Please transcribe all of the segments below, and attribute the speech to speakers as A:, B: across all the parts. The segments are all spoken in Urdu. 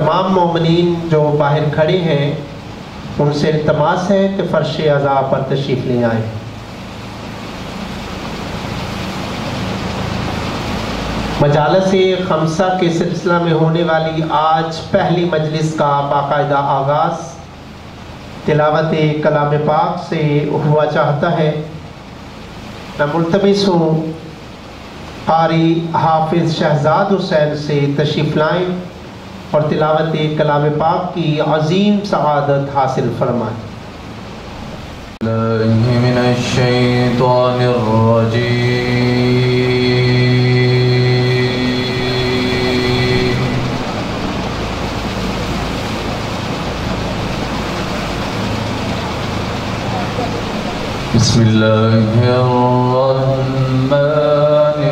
A: تمام مومنین جو باہر کھڑے ہیں ان سے التماس ہے کہ فرش عزا پر تشریف لے آئیں۔ مجالس خمسہ کے سلسلہ میں ہونے والی آج پہلی مجلس کا باقاعدہ آغاز تلاوت کلام پاک سے ہوا چاہتا ہے۔ میں ملتمس ہوں قاری حافظ شہزاد حسین سے تشریف لائیں اور تلاوت کلام پاک کی عظیم سعادت حاصل فرمائیں۔
B: من الشیطان الرجیم بسم اللہ الرحمن الرحیم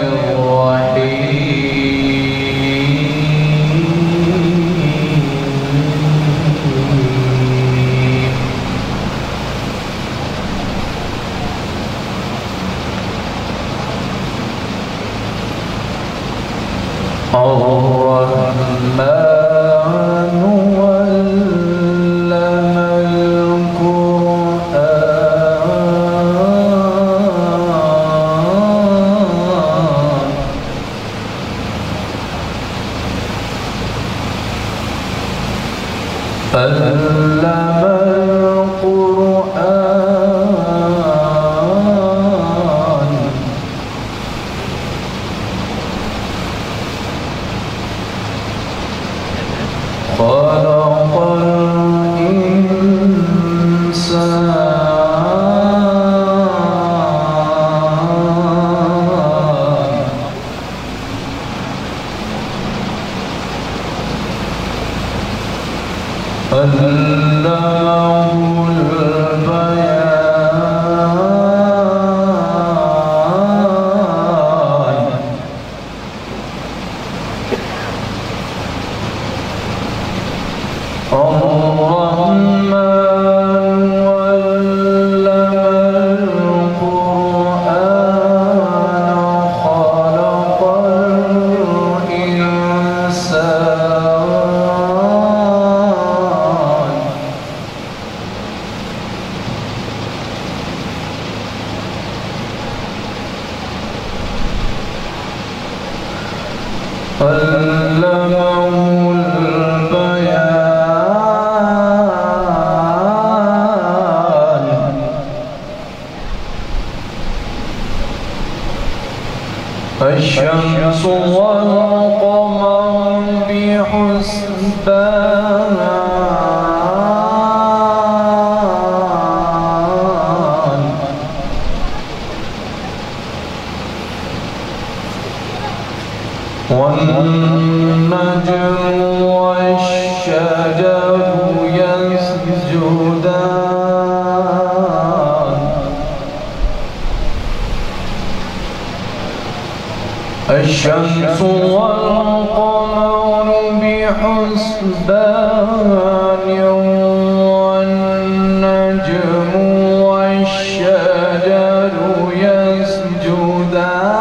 B: الشمس والقمر بحسبان والنجم والشجر يسجدان الشمس والقمر بحسبان والنجم والشجر يسجدان۔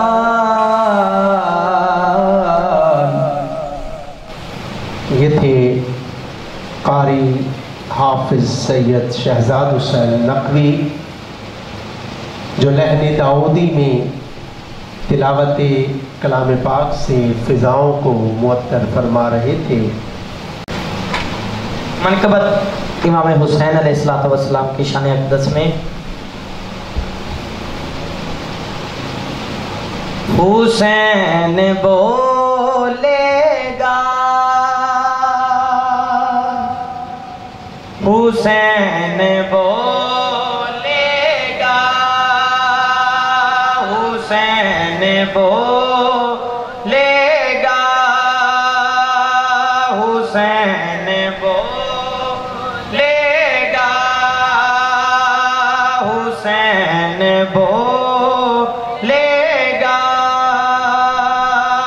A: یہ تھے قاری حافظ سید شہزاد حسین نقوی جو لحن داؤدی میں تلاوت کلام پاک سے فضاؤں کو معطر فرما رہے تھے۔
C: منقبت امام حسین علیہ السلام کی شان اقدس میں حسین بولے گا، حسین بولے گا، حسین بولے گا، حسین بولے گا، حسین بولے گا،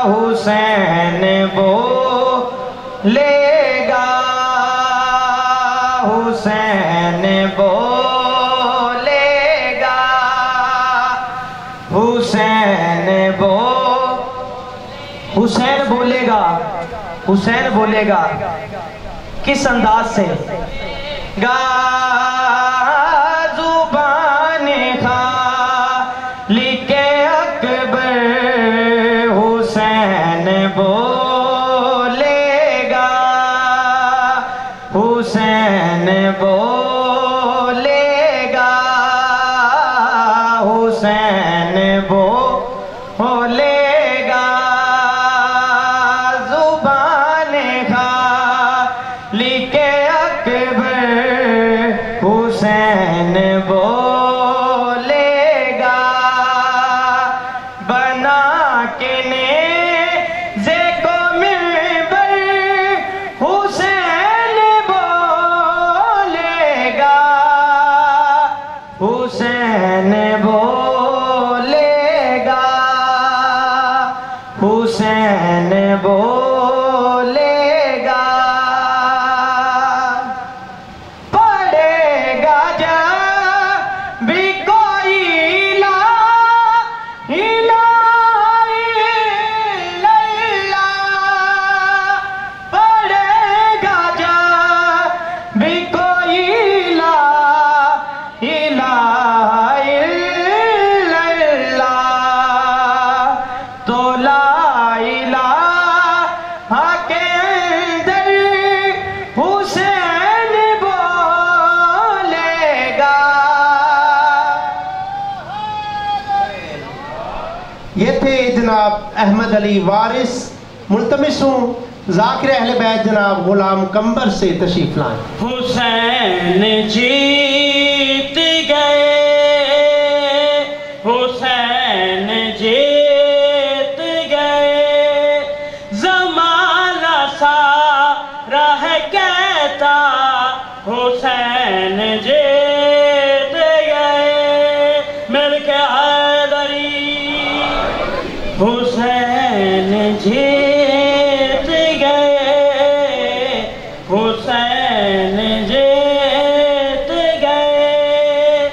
C: حسین بولے گا، حسین بولے گا، حسین حسین بولے گا، حسین بولے گا، کس انداز سے گا زبان خالق اکبر حسین بولے گا حسین بولے گا حسین بولے گا زبان خالق اکبر حسین بولے گا بنا کے نیزے کو منبر حسین بولے گا حسین بولے گا حسین بولے گا پڑھے گا جب بھی کوئی لا الہ الا اللہ پڑھے گا جب بھی کوئی لا الہ الا اللہ تو لا الہ کے اندر حسین بولے گا
A: یہ تھے جناب احمد علی وارث. ملتمس ہوں ذاکر اہل بیت جناب غلام قمبر سے تشریف لائیں.
D: حسین جیت گئے حسین جیت گئے زمانہ سارا ہے کہتا حسین جیت گئے ملک حیدری حسین جیت گئے حسین جیت گئے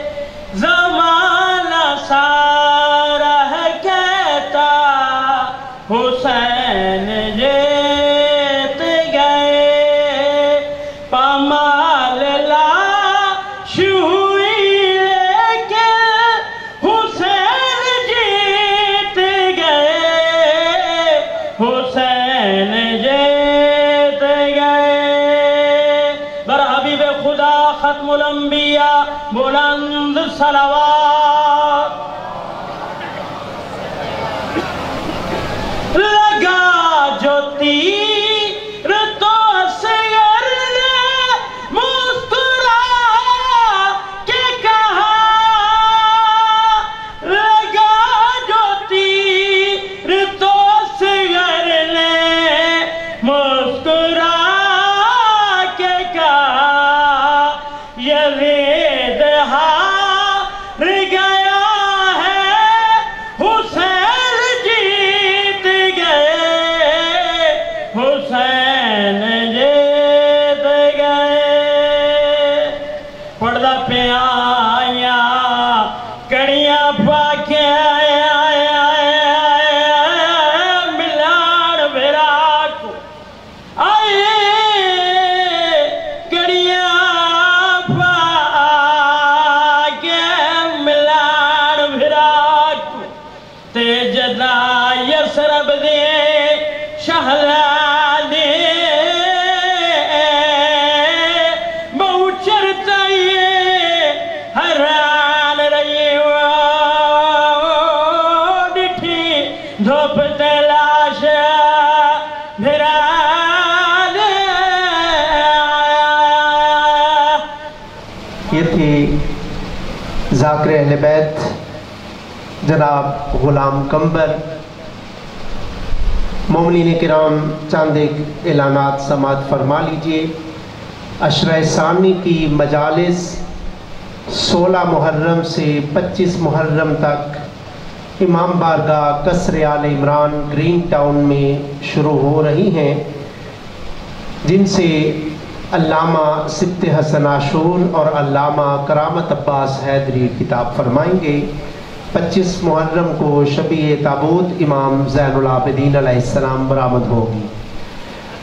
D: زمانہ سارا ہے کہتا حسین جیت گئے پامال لاش ہوئی لیکن حسین جیت گئے حسین جیت گئے بر حبیب خدا ختم الانبیاء بلند صلوات لگا جو تیر تو سیر نے مسکرا کے کہا لگا جو تیر تو سیر نے مسکرا کے کہا یزید ہار گیا ہے حسین جیت گئے حسین جیت گئے پردہ پہ آیا کڑیاں پا کے ملان بھرا کو آئے کڑیاں پا کے ملان بھرا کو تیجدہ یسرب دے شہزادے بہو چرتائیے حیران رہی ڈٹھی دھوپ تلاش بھرا دے
A: یہ تھی ذاکر اہل بیت جناب غلام قمبر. مومنین کرام چند ایک اعلانات سماعت فرما لیجئے. عشرہ ثانی کی مجالس 16 محرم سے 25 محرم تک امام بارگاہ قصر آل عمران گرین ٹاؤن میں شروع ہو رہی ہیں، جن سے علامہ سبت حسن عاشور اور علامہ کرامت عباس حیدری خطاب فرمائیں گے. 25 محرم کو شبیہ تابوت امام زین العابدین علیہ السلام برآمد ہوگی.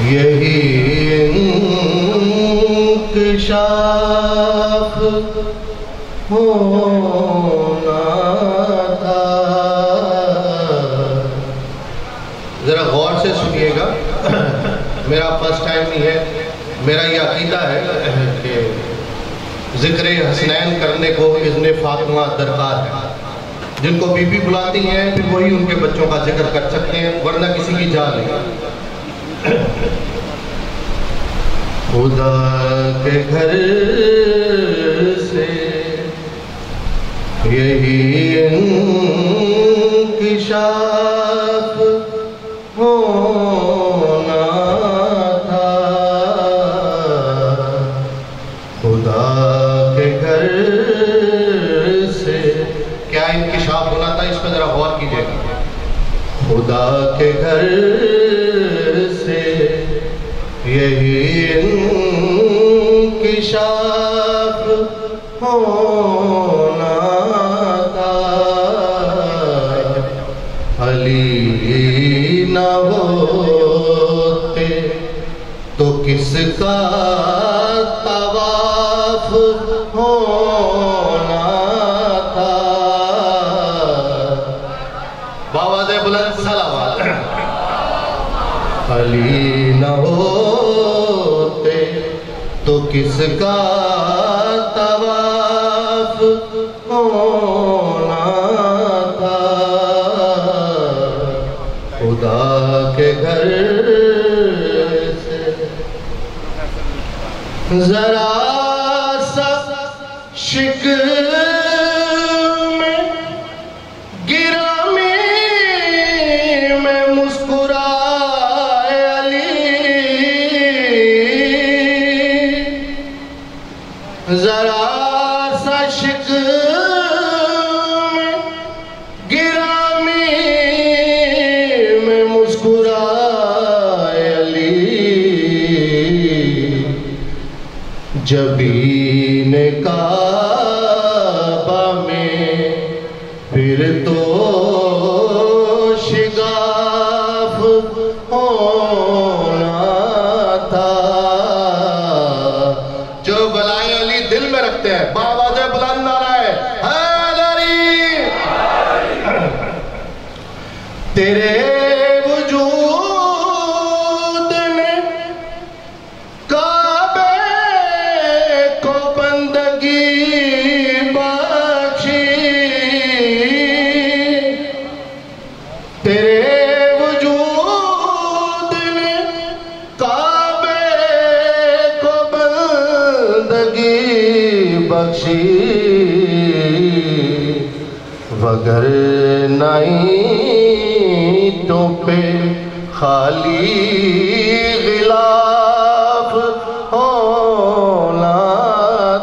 E: یہی انکشاف ہونا تھا. ذرا غور سے سنیے گا، میرا فرسٹ ٹائم نہیں ہے. میرا یہ عقیدہ ہے کہ ذکر حسنین کرنے کو اذن فاطمہ درکار ہے. جن کو بی بی بلاتی ہیں پھر وہی ان کے بچوں کا ذکر کر سکتے ہیں، ورنہ کسی کی جان نہیں. خدا کے گھر سے یہی انکشاف ہونا تھا. خدا کے گھر سے کیا انکشاف ہونا تھا، اس پہ ذرا غور کیجیے گا. خدا کے گھر سے یہی انکشاف ہونا تھا. علی نہ ہوتے تو کس کا طواف ہونا تھا. بآواز بلند صلوات. علی نہ ہوتے تو کس کا طواف ہونا تھا. خدا کے گھر سے ذرا سا شکر میں گرامی میں مسکرائے علی. ذرا سا شکر میں گرامی میں مسکرائے علی. جبین کعبہ میں پھر تو شگاف ہونا تھا. جو بلائے علی دل میں رکھتے ہیں بآواز بلند نعرہ ہے حیدری. تیرے وجود نے کعبے کو بندگی بخشی. تیرے وجود نے کعبے کو بندگی بخشی. وگر اینٹوں پہ خالی غلاف ہونا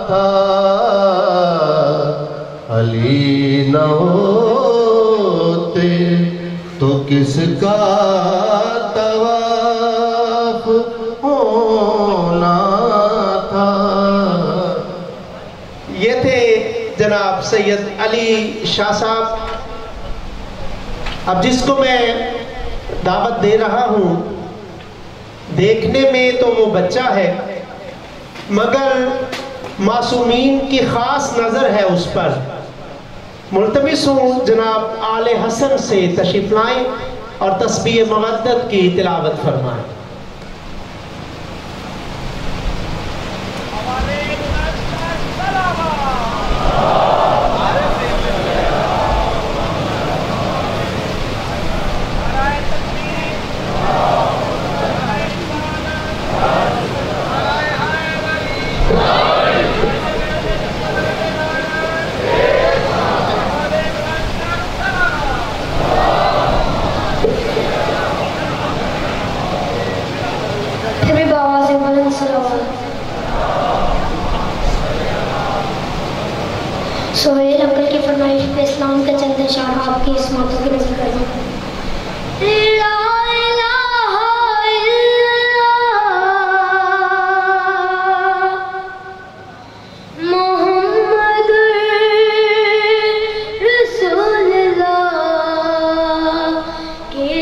E: تھا. علی نہ ہوتے تو کس کا طواف ہونا تھا.
A: یہ تھے جناب سید علی شاہ صاحب. اب جس کو میں دعوت دے رہا ہوں دیکھنے میں تو وہ بچہ ہے مگر معصومین کی خاص نظر ہے اس پر. ملتمس ہوں جناب آل حسن سے تشریف لائیں اور تسبیح مودت کی تلاوت فرمائیں.
F: سہیل انکل کی فرمائش پہ اسلام کا چند اشعار آپ کی اس موضوع کی نظر کر دوں.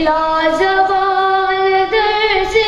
F: لا زبان در سے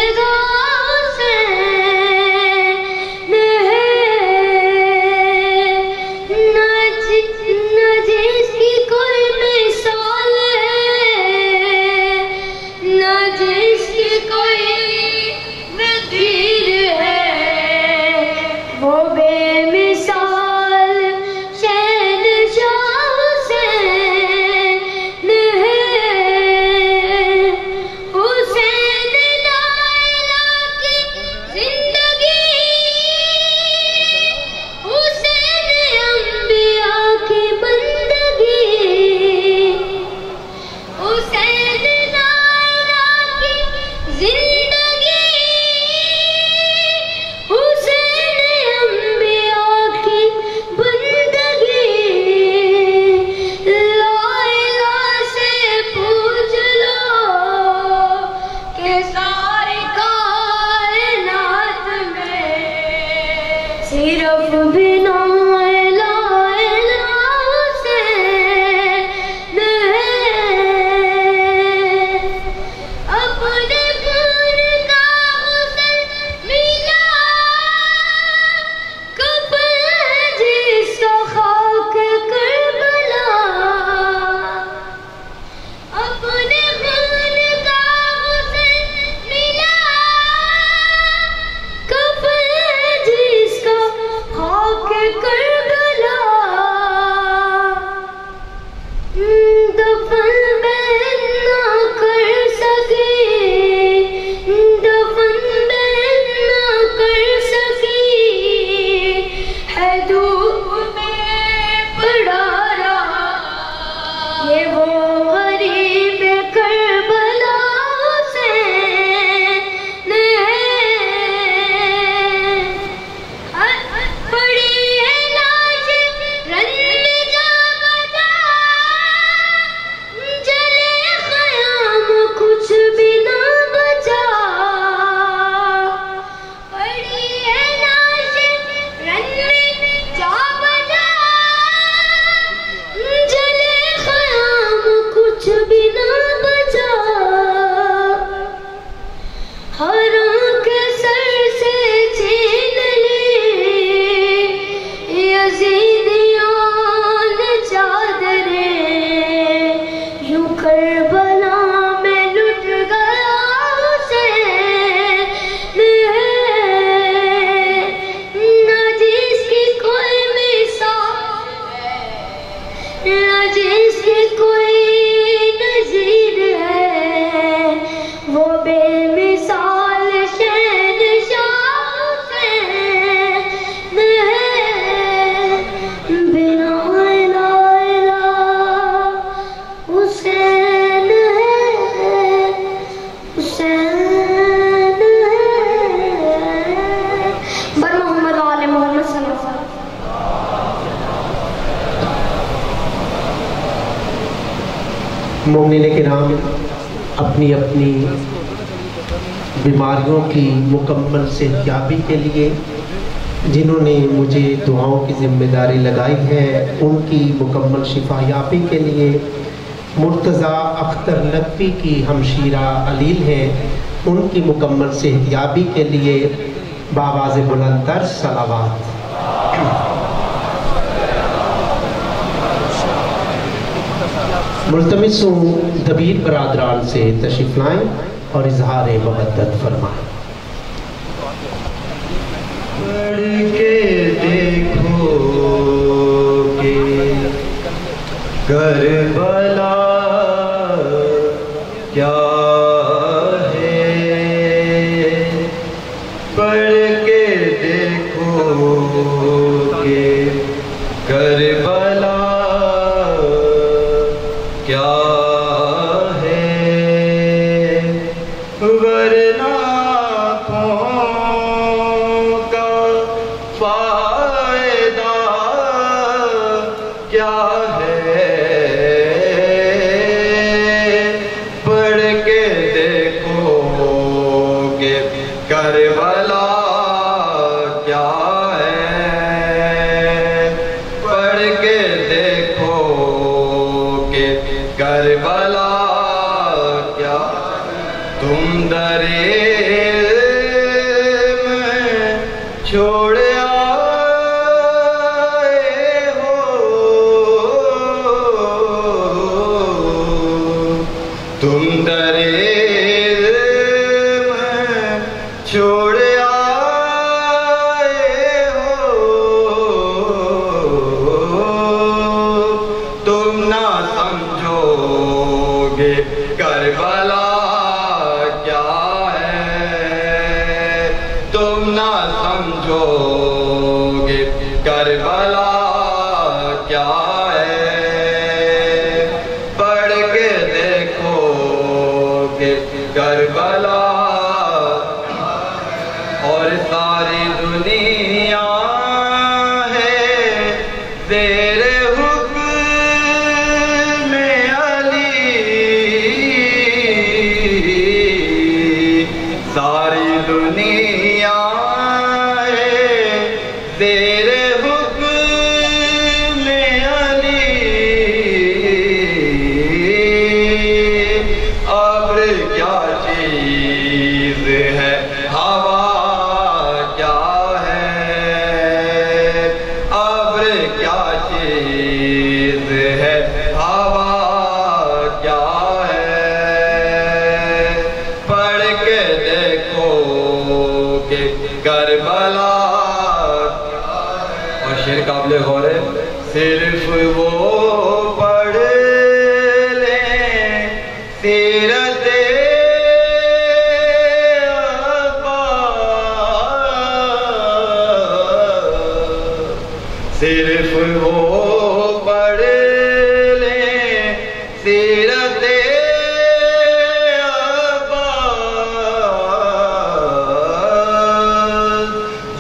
A: مومنین کرام، اپنی اپنی بیماریوں کی مکمل صحتیابی کے لیے جنہوں نے مجھے دعاؤں کی ذمہ داری لگائی ہے، ان کی مکمل شفا یابی کے لیے مرتضیٰ اختر ندوی کی ہمشیرہ علیل ہیں، ان کی مکمل صحتیابی کے لیے بآواز بلند تر صلوات۔ ملتمس ہوں دبیر برادران سے تشریف لائیں اور اظہار مودت فرمائیں۔
B: پڑھ کے دیکھو کہ کربلا کیا ہے، پڑھ کے دیکھو کہ کربلا کیا ہے، ورنہ فائدہ کیا ہے، پڑھ کے دیکھو کہ کربلا کیا ہے، پڑھ کے دیکھو کہ کربلا کیا، تم درے میں چھوڑ تم دریز میں چھوڑ آئے ہو، تم نہ سمجھو گے کربلا کیا ہے، تم نہ سمجھو گے کربلا کیا ہے، پڑھ کے دیکھو کہ کربلا، اور ساری دنیا ہے زیر حکم علی، ساری دنیا ہے زیر حکم علی، ابر کیا چیز ہے، ہوا کیا ہے، ابر کیا چیز ہے، ہوا کیا ہے، پڑھ کے دیکھو کہ کربلا، اور شعر قابل غور ہے، صرف وہ پڑھ لیں سیرت صرف وہ پڑھ لیں سیرت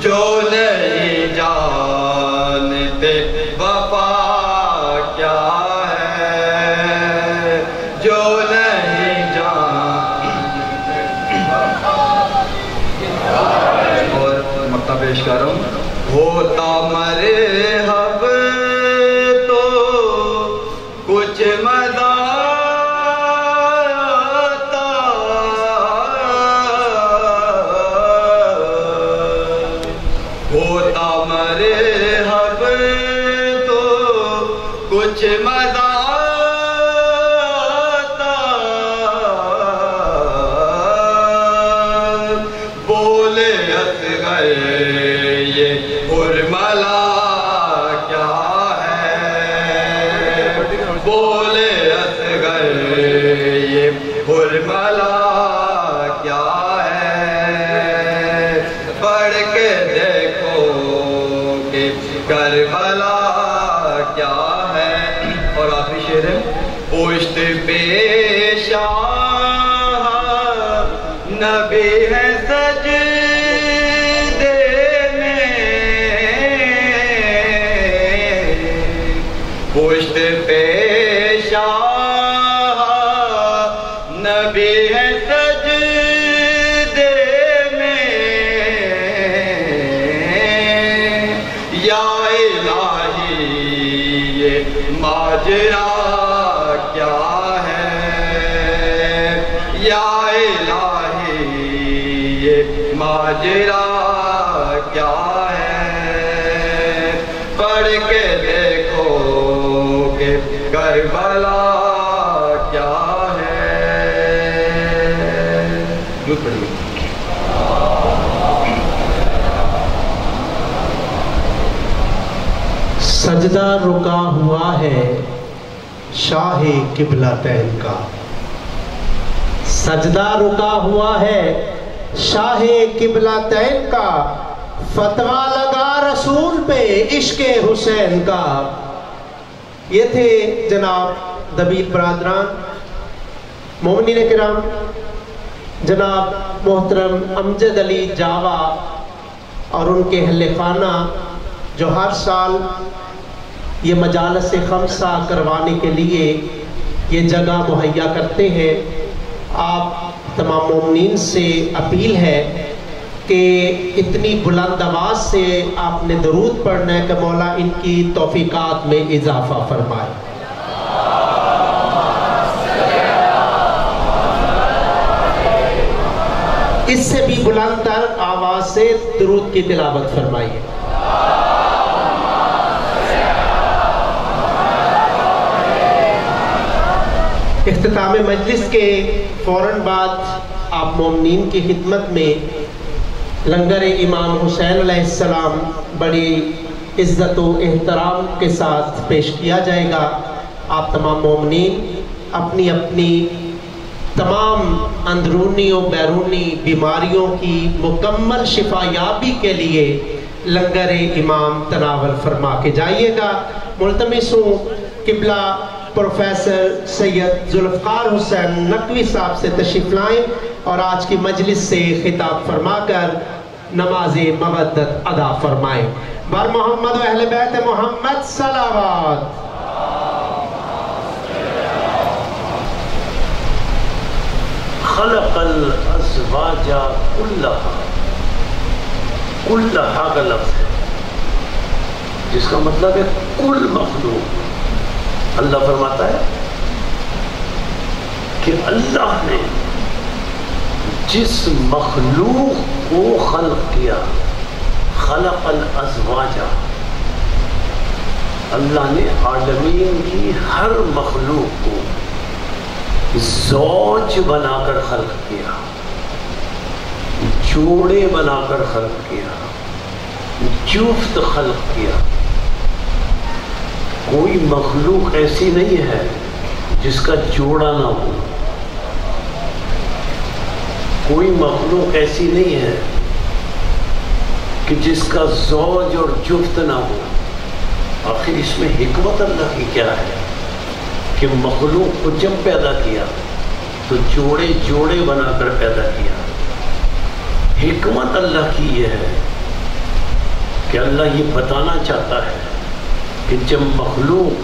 B: جو نہیں جانتے وفا کیا ہے، جو نہیں جانتے، اور مقطع پیش کر رہا ہوں، ہوتا مرحب تو کچھ مزہ آتا، ہوتا مرحب تو کچھ مزہ آتا، بولے اصغر یہ حرملا کیا ہے، بولے اصغر یہ حرملا کیا ہے، پڑھ کے دیکھو کہ کربلا کیا ہے، اور آخری شعر ہے، پشت پیشہ نبی ہے سجدے میں، پشت پیشہ یہ ماجرا کیا ہے یا الہی یہ ماجرا کیا ہے پڑھ کے دیکھو کہ کربلا کیا ہے جو پڑھیے
A: سجدہ رکا ہوا ہے شاہ قبلتین کا سجدہ رکا ہوا ہے شاہ قبلتین کا فتویٰ لگا رسول پہ عشق حسین کا. یہ تھے جناب دبیر برادران مومنین کرام جناب محترم امجد علی جاوا اور ان کے اہل خانہ جو ہر سال یہ مجالس خمسہ کروانے کے لیے یہ جگہ مہیا کرتے ہیں. آپ تمام مومنین سے اپیل ہے کہ اتنی بلند آواز سے آپ نے درود پڑھنا ہے کہ مولا ان کی توفیقات میں اضافہ فرمائے. اس سے بھی بلند تر آواز سے درود کی تلاوت فرمائیے. اختتام مجلس کے فوراً بعد آپ مومنین کی خدمت میں لنگر امام حسین علیہ السلام بڑی عزت و احترام کے ساتھ پیش کیا جائے گا. آپ تمام مومنین اپنی اپنی تمام اندرونی و بیرونی بیماریوں کی مکمل شفا یابی کے لیے لنگر امام تناول فرما کے جائیے گا. ملتمس ہوں قبلہ پروفیسر سید ذوالفقار حسین نقوی صاحب سے تشریف لائیں اور آج کی مجلس سے خطاب فرما کر نماز مودت ادا فرمائیں. بر محمد و اہل بیت محمد صلوات.
G: خلق الازواج کلہا کا لفظ ہے جس کا مطلب ہے کل مخلوق. اللہ فرماتا ہے کہ اللہ نے جس مخلوق کو خلق کیا خلق الازواج اللہ نے عالمین کی ہر مخلوق کو زوج بنا کر خلق کیا جوڑے بنا کر خلق کیا جفت خلق کیا. کوئی مخلوق ایسی نہیں ہے جس کا جوڑا نہ ہو. کوئی مخلوق ایسی نہیں ہے کہ جس کا زوج اور جفت نہ ہو. آخر اس میں حکمت اللہ کی کیا ہے کہ مخلوق کو جب پیدا کیا تو جوڑے جوڑے بنا کر پیدا کیا. حکمت اللہ کی یہ ہے کہ اللہ یہ بتانا چاہتا ہے کہ جب مخلوق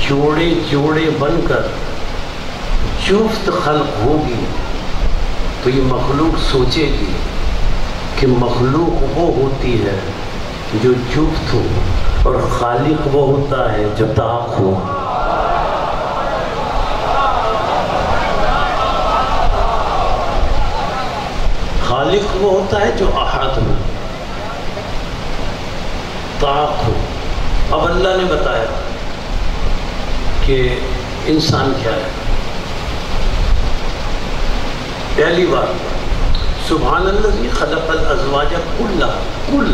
G: جوڑے جوڑے بن کر جفت خلق ہوگی تو یہ مخلوق سوچے گی کہ مخلوق وہ ہوتی ہے جو جفت ہو اور خالق وہ ہوتا ہے جو طاق ہو. خالق وہ ہوتا ہے جو احد ہو طاق ہو. اب اللہ نے بتایا کہ انسان کیا ہے. پہلی بات سبحان الذی خلق الازواج کلھا کل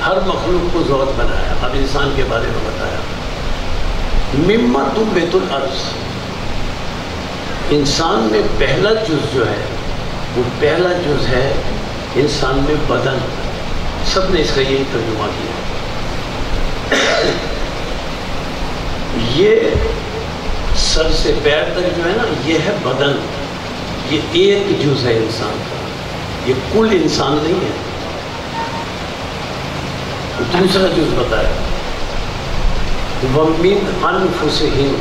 G: ہر مخلوق کو زوج بنایا. اب انسان کے بارے میں بتایا مما تنبت الارض. انسان میں پہلا جز جو ہے وہ پہلا جز ہے انسان میں بدن. سب نے اس کا یہی ترجمہ کیا. یہ سر سے پیر تک جو ہے نا یہ ہے بدن. یہ ایک جز ہے انسان کا. یہ کل انسان نہیں ہے. دوسرا جز بتایا وَمِنْ أَنفُسِهِمْ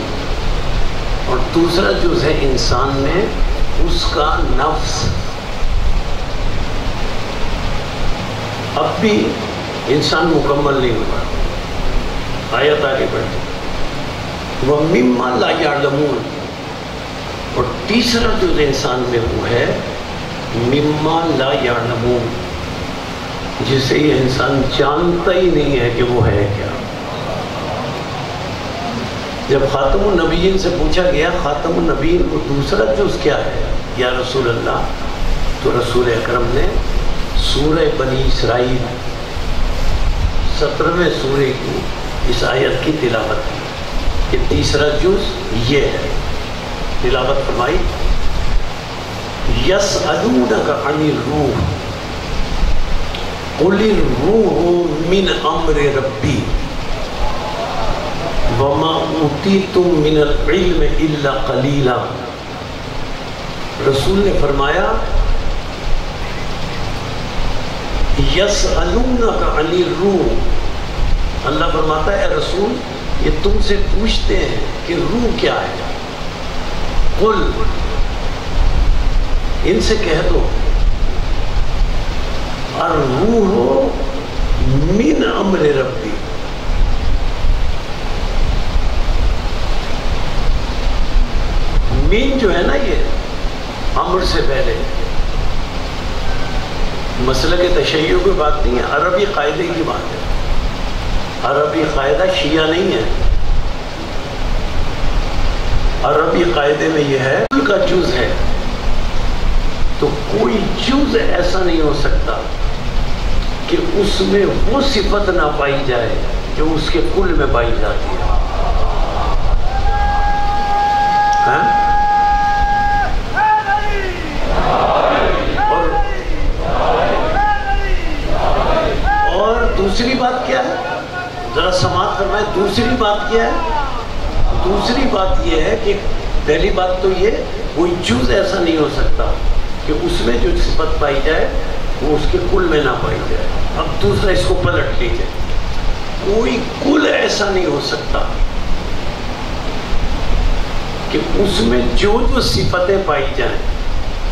G: اور دوسرا جز ہے انسان میں اس کا نفس. اب بھی انسان مکمل نہیں ہوا. آیت آگے بڑھتی وَمِمَّا لَا يَعْلَمُونَ، اور تیسرا جو انسان میں وہ ہے مِمَّا لَا يَعْلَمُونَ، جسے یہ انسان جانتا ہی نہیں ہے کہ وہ ہے کیا۔ جب خاتم النبیین سے پوچھا گیا خاتم النبیین کو دوسرا جز کیا ہے یا رسول اللہ، تو رسول اکرم نے سورہ بنی اسرائیل 17ویں سورہ کی اس آیت کی تلاوت کی کہ تیسرا جز یہ ہے۔ تلاوت فرمائی یسألونک عن الروح قل الروح من امر ربی وما اوتیتم من العلم الا قلیلا۔ رسول نے فرمایا یسألونک عن الروح، اللہ فرماتا ہے اے رسول یہ تم سے پوچھتے ہیں کہ روح کیا ہے، قل ان سے کہہ دو الروح من امر ربی، من جو ہے نا یہ امر سے پہلے، مسلک تشیع کی بات نہیں ہے، عربی قاعدے کی بات ہے۔ عربی قاعدہ شیعہ نہیں ہے، عربی قاعدے میں یہ ہے کل کا جز ہے تو کوئی جز ایسا نہیں ہو سکتا کہ اس میں وہ صفت نہ پائی جائے جو اس کے کل میں پائی جاتی ہے۔ اور دوسری بات کیا ہے، ذرا سماعت فرمائے، دوسری بات کیا ہے؟ دوسری بات یہ ہے کہ پہلی بات تو یہ کوئی جز ایسا نہیں ہو سکتا کہ اس میں جو صفت پائی جائے وہ اس کے کل میں نہ پائی جائے۔ اب دوسرا اس کو پلٹ لیجیے، کوئی کل ایسا نہیں ہو سکتا کہ اس میں جو جو صفتیں پائی جائیں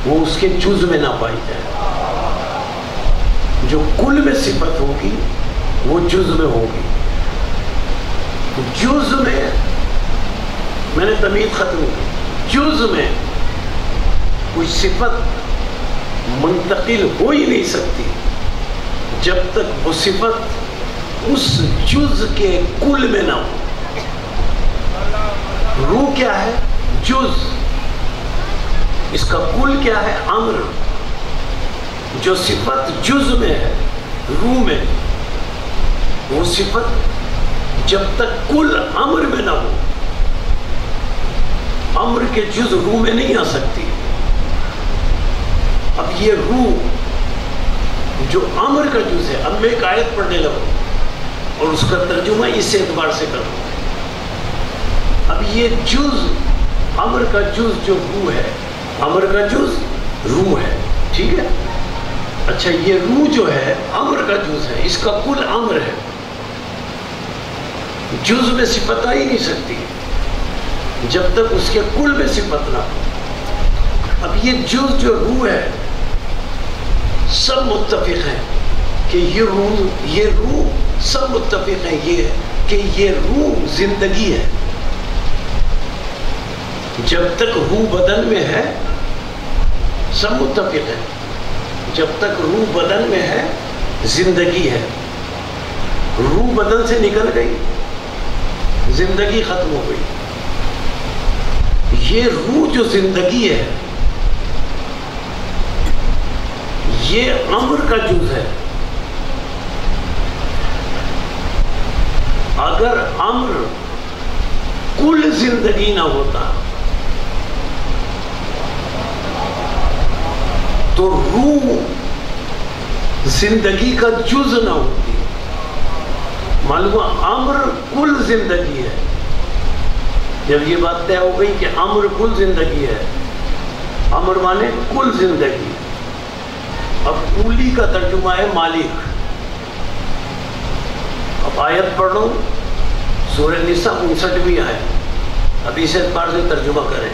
G: وہ اس کے جز میں نہ پائی جائے۔ جو کل میں صفت ہوگی وہ جز میں ہوگی۔ جز میں نے تمیز ختم کی، جز میں کوئی صفت منتقل ہو ہی نہیں سکتی جب تک وہ صفت اس جز کے کل میں نہ ہو۔ روح کیا ہے؟ جز، اس کا کل کیا ہے؟ امر۔ جو صفت جز میں ہے روح میں، وہ صفت جب تک کل امر میں نہ ہو، امر کے جز روح میں نہیں آ سکتی۔ اب یہ روح جو امر کا جز ہے، اب میں ایک آیت پڑھنے لگوں اور اس کا ترجمہ اس اعتبار سے کروں۔ اب یہ جز، امر کا جز جو روح ہے، امر کا جز روح ہے، ٹھیک ہے؟ اچھا یہ روح جو ہے امر کا جز ہے، اس کا کل امر ہے، جز میں صفت آ ہی نہیں سکتی جب تک اس کے کل میں صفت نہ ہو۔ اب یہ جز جو روح ہے سب متفق ہیں کہ یہ روح سب متفق ہیں کہ یہ روح زندگی ہے۔ جب تک روح بدن میں ہے سب متفق ہیں، جب تک روح بدن میں ہے زندگی ہے۔ روح بدن سے نکل گئی زندگی ختم ہو گئی۔ یہ روح جو زندگی ہے یہ امر کا جز ہے۔ اگر امر کل زندگی نہ ہوتا تو روح زندگی کا جز نہ ہوتی۔ معلوم امر کل زندگی ہے۔ جب یہ بات طے ہو گئی کہ امر کل زندگی ہے، امر مانے کل زندگی، اب کولی کا ترجمہ ہے مالک۔ اب آیت پڑھ لو سورہ نساء 59ویں آیت، اب اس اعتبار سے ترجمہ کریں۔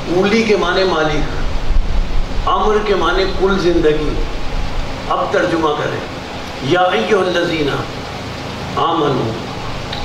G: کولی کے معنی مالک، امر کے معنی کل زندگی۔ اب ترجمہ کریں، یا ایھا الذین آمنوا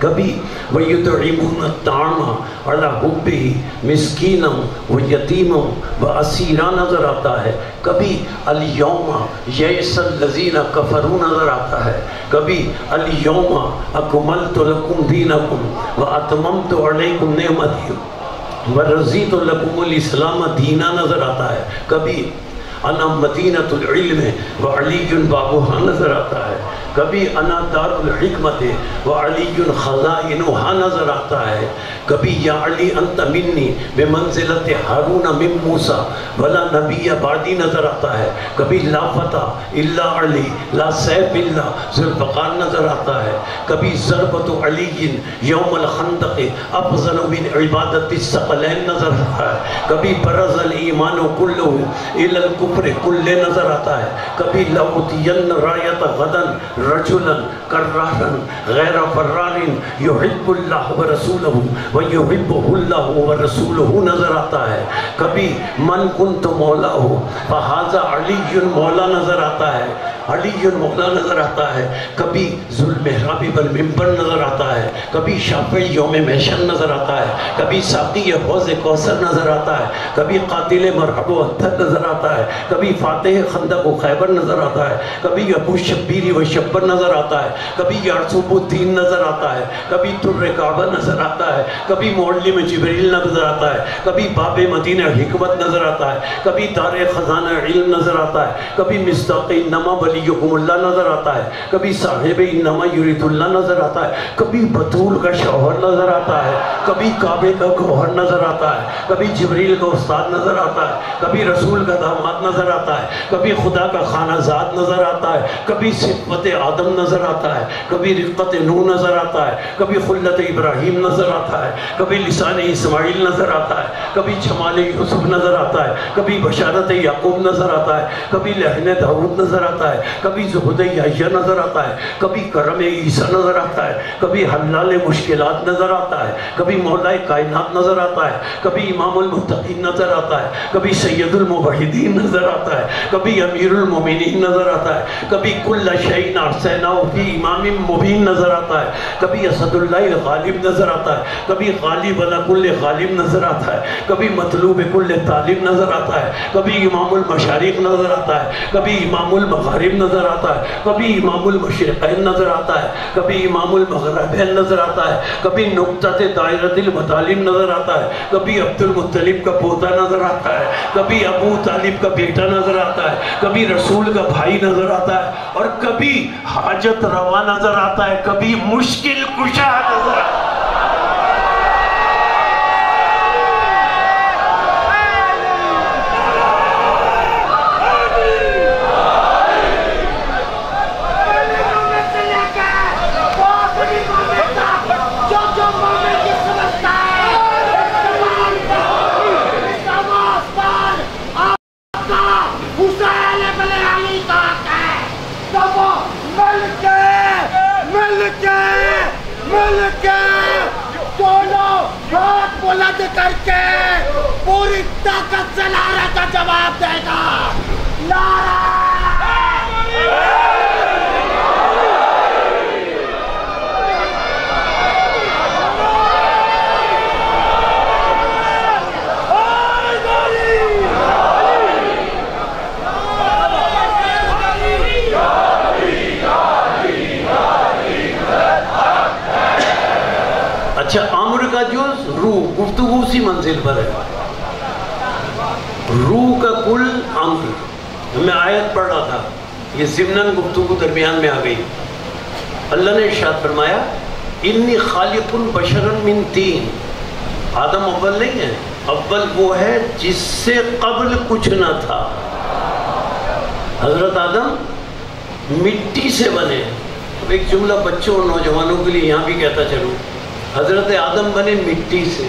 G: کبھی وَيُطْعِمُونَ الطَّعَامَ عَلَىٰ حُبِّهِ مِسْكِينًا وَيَتِيمًا وَأَسِيرًا نظر آتا ہے، کبھی الْيَوْمَ يَئِسَ الَّذِينَ كَفَرُوا نظر آتا ہے، کبھی الْيَوْمَ أَكْمَلْتُ لَكُمْ دِينَكُمْ وَأَتْمَمْتُ عَلَيْكُمْ نِعْمَتِي وَرَضِيتُ لَكُمُ الْإِسْلَامَ دِينًا نظر آتا ہے، کبھی انا مدینۃ العلم وعلی بابها نظر آتا ہے، کبھی انا دار الحکمت وعلی خزائنها نظر آتا ہے، کبھی یا علی انت منی بمنزلت ہارون من موسیٰ ولا نبی بعدی نظر آتا ہے، کبھی لا فتح الا علی لا سیف الا ذوالفقار نظر آتا ہے، کبھی ضربت علی یوم الخندق افضل من عبادت الثقلین نظر آتا ہے، کبھی برز الایمان کلہ الی الکفر کلے نظر آتا ہے، کبھی لَأُوتِيَنَّ رَایَةَ غَدًا رَجُلًا كَرَّارًا غَيْرَ فَرَّارٍ يُحِبُّ اللَّهُ وَرَسُولَهُ وَيُحِبُّهُ اللَّهُ وَرَسُولُهُ نظر آتا ہے، کبھی مَنْ كُنْتُ مَوْلَاهُ فَهَذَا عَلِيٌّ مولا نظر آتا ہے، علی مولا نظر آتا ہے، کبھی ذوالمحراب والمنبر نظر آتا ہے، کبھی شافع یوم محشر نظر آتا ہے، کبھی ساقی حوض کوثر نظر آتا ہے، کبھی قاتل مرحب و اطہر نظر آتا ہے، کبھی فاتح خندق و خیبر نظر آتا ہے، کبھی ابو شبیر و شبر نظر آتا ہے، کبھی یعصوب الدین نظر آتا ہے، کبھی در کعبہ نظر آتا ہے، کبھی معلم جبریل نظر آتا ہے، کبھی باب مدینہ حکمت نظر آتا ہے، کبھی دار خزانہ علم نظر آتا ہے، کبھی مصداق انما ولیکم اللہ نظر آتا ہے، کبھی صاحب انما یرید اللہ نظر آتا ہے، کبھی بطول کا شوہر نظر آتا ہے، کبھی کعبے کا گوہر نظر آتا ہے، کبھی جبریل کا استاد نظر آتا ہے، کبھی رسول کا داماد نظر آتا ہے، کبھی خدا کا خانہ زاد نظر آتا ہے، کبھی صفت آدم نظر آتا ہے، کبھی رفقت نوح نظر آتا ہے، کبھی خلت ابراہیم نظر آتا ہے، کبھی لسان اسماعیل نظر آتا ہے، کبھی جمال یوسف نظر آتا ہے، کبھی بشارت یعقوب نظر آتا ہے، کبھی لحن داؤد نظر آتا ہے، کبھی زہد یحییٰ نظر آتا ہے، کبھی کرم عیسیٰ نظر آتا ہے، کبھی حلال مشکلات نظر آتا ہے، کبھی مولا کائنات نظر آتا ہے، کبھی امام المتقین نظر آتا ہے، کبھی سید الموحدین نظر آتا ہے، کبھی امیر المومنین نظر آتا ہے، کبھی کل شیء احصیناہ فی امام مبین نظر آتا ہے، کبھی اسد اللہ غالب نظر آتا ہے، کبھی غالب علی کل غالب نظر آتا ہے، کبھی مطلوب کل طالب نظر آتا ہے، کبھی امام المشارق نظر آتا ہے، کبھی امام المغارب نظر آتا ہے، کبھی امام المشرقین نظر آتا ہے، کبھی امام المغربین نظر آتا ہے، کبھی نقطۃ دائرۃ المطالب نظر آتا ہے، کبھی عبد المطلب کا پوتا نظر آتا ہے، کبھی ابو طالب کا بیٹا نظر آتا ہے، کبھی رسول کا بھائی نظر آتا ہے، اور کبھی حاجت روا نظر آتا ہے، کبھی مشکل کشا نظر آتا ہے۔
H: بلند کر کے پوری طاقت سے نعرے کا جواب دے گا۔
G: اچھا، عمر کا جز روح، گفتگو اسی منزل پر ہے، روح کا کل عمر۔ میں آیت پڑھ رہا تھا، یہ ضمناً گفتگو درمیان میں آ گئی۔ اللہ نے ارشاد فرمایا انی خالق بشرا من طین۔ آدم اول نہیں ہے، اول وہ ہے جس سے قبل کچھ نہ تھا۔ حضرت آدم مٹی سے بنے۔ ایک جملہ بچوں اور نوجوانوں کے لیے یہاں بھی کہتا چلوں، حضرت آدم بنے مٹی سے،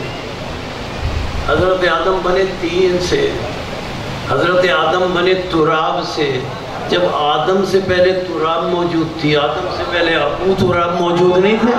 G: حضرت آدم بنے طین سے، حضرت آدم بنے تراب سے۔ جب آدم سے پہلے تراب موجود تھی، آدم سے پہلے ابو تراب موجود نہیں تھے۔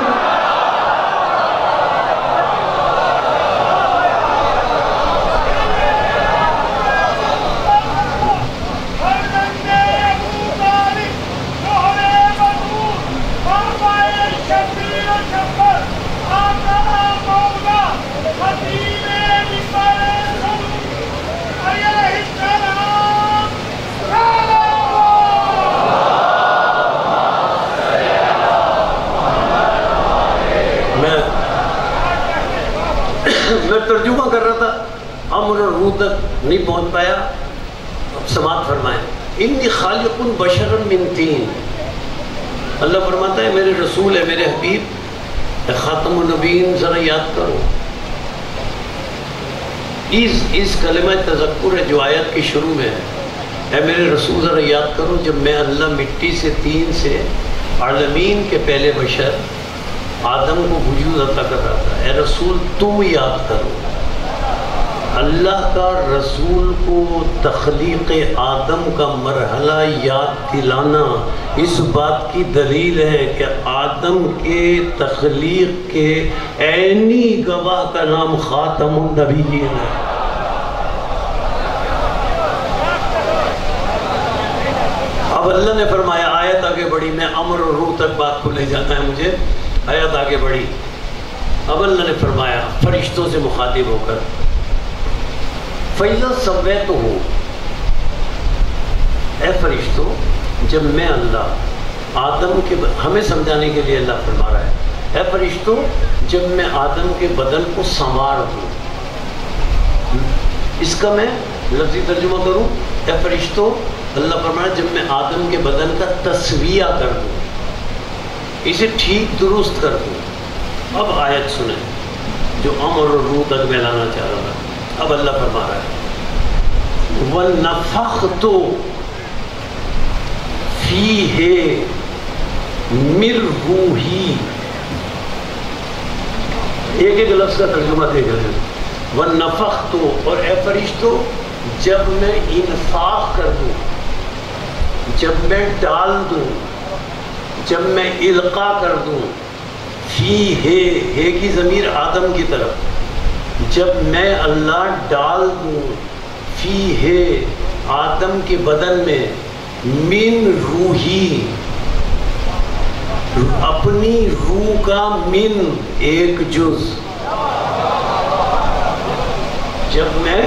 G: میں ترجمہ کر رہا تھا، امر اور روح تک نہیں پہنچ پایا. اب سماعت فرمائیں. انی خالق بشر من طین. اللہ فرماتا ہے میرے رسول ہے، میرے حبیب خاتم النبیین، ذرا یاد کرو. اس کلمہ تذکر ہے جو آیت کی شروع میں ہے. اے میرے رسول ذرا یاد کرو جب میں اللہ مٹی سے، طین سے، عالمین کے پہلے بشر آدم کو وجود عطا کر رہا تھا. اے رسول تم یاد کرو. اللہ کا رسول کو تخلیق آدم کا مرحلہ یاد دلانا اس بات کی دلیل ہے کہ آدم کے تخلیق کے عینی گواہ کا نام خاتم النبیین ہے. اب اللہ نے فرمایا، آیت آگے بڑھی، میں امر اور روح تک بات کو لے جانا ہے مجھے. آیت آگے بڑھی. اب اللہ نے فرمایا فرشتوں سے مخاطب ہو کر، فَإِذَا سَوَّيْتُهُ، اے فرشتوں جب میں اللہ آدم کے ہمیں سمجھانے کے لیے اللہ فرما رہا ہے، اے فرشتوں جب میں آدم کے بدن کو سنوار دوں. اس کا میں لفظی ترجمہ کروں، اے فرشتوں اللہ فرما رہا ہے جب میں آدم کے بدن کا تسویہ کر دوں، اسے ٹھیک درست کر دوں. اب آیت سنیں جو امر اور روح تک میں لانا چاہ رہا تھا. اب اللہ فرما رہا ہے وَنَفَخْتُ فِيهِ مِن رُوحِي. ایک ایک لفظ کا ترجمہ دیکھ رہے ہیں. وَنَفَخْتُ، اور اے فرشتوں جب میں انفاق کر دوں، جب میں ڈال دوں، جب میں القاء کر دوں، فِيهِ ہے کی ضمیر آدم کی طرف، جب میں اللہ ڈال دوں فِيهِ آدم کے بدن میں، من روحی اپنی روح کا، من ایک جز، جب میں